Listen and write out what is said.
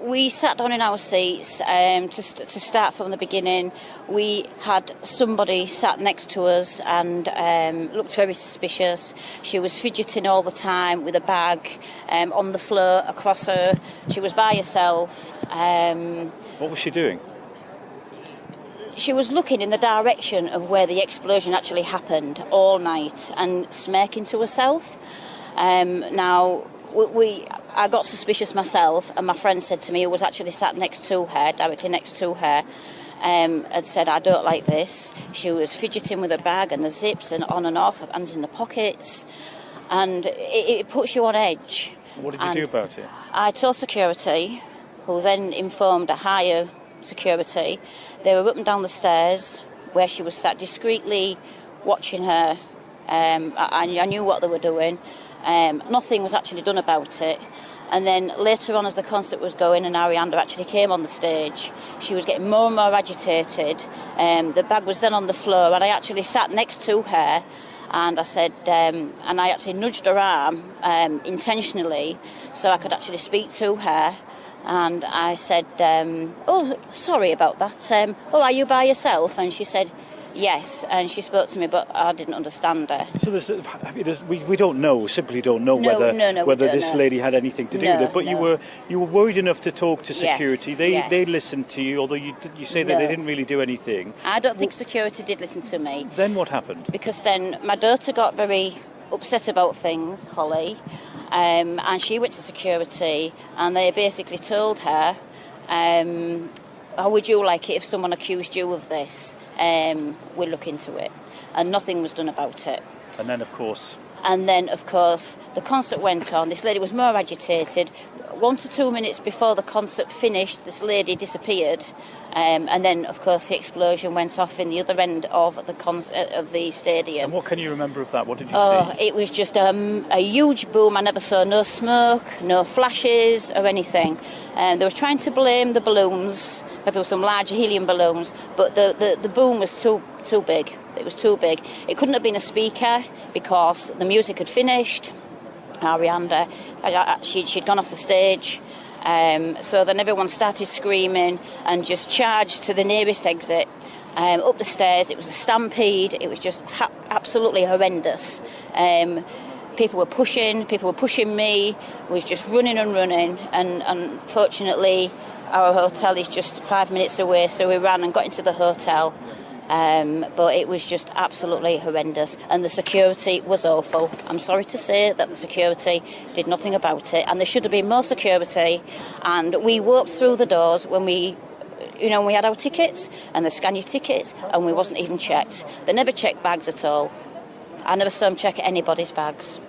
we sat down in our seats to start from the beginning. We had somebody sat next to us and looked very suspicious. She was fidgeting all the time with a bag on the floor across her. She was by herself. What was she doing? She was looking in the direction of where the explosion actually happened all night and smirking to herself. Now, I got suspicious myself, and my friend said to me, who was actually sat next to her, directly next to her, had said, I don't like this. She was fidgeting with her bag and the zips and on and off, hands in the pockets, and it puts you on edge. What did you do about it? I told security, who then informed a higher security. They were up and down the stairs where she was sat, discreetly watching her. I knew what they were doing. Nothing was actually done about it. And then later on, as the concert was going and Ariana actually came on the stage, she was getting more and more agitated. The bag was then on the floor, and I actually sat next to her, and I said, and I actually nudged her arm intentionally so I could actually speak to her. And I said, oh, sorry about that. Oh, are you by yourself? And she said, yes. And she spoke to me, but I didn't understand her. So we don't know, simply don't know whether this lady had anything to do with it. But you were worried enough to talk to security. Yes, they listened to you, although you say that they didn't really do anything. I don't think security did listen to me. Then what happened? Because then my daughter got very upset about things, Holly. And she went to security, and they basically told her, how would you like it if someone accused you of this? We'll look into it. And nothing was done about it. And then, of course, the concert went on. This lady was more agitated. 1 to 2 minutes before the concert finished, this lady disappeared. And then, of course, the explosion went off in the other end of the stadium. And what can you remember of that? What did you see? It was just a huge boom. I never saw no smoke, no flashes or anything. They were trying to blame the balloons, because there were some large helium balloons, but the boom was too big. It was too big. It couldn't have been a speaker because the music had finished. Ariana, she'd gone off the stage. So then everyone started screaming and just charged to the nearest exit. Up the stairs, it was a stampede. It was just absolutely horrendous. People were pushing me. We was just running, and unfortunately our hotel is just 5 minutes away, so we ran and got into the hotel. But it was just absolutely horrendous, and the security was awful. I'm sorry to say that the security did nothing about it, and there should have been more security. And we walked through the doors when we had our tickets, and they scan your tickets, and we wasn't even checked. They never checked bags at all. I never saw them check anybody's bags.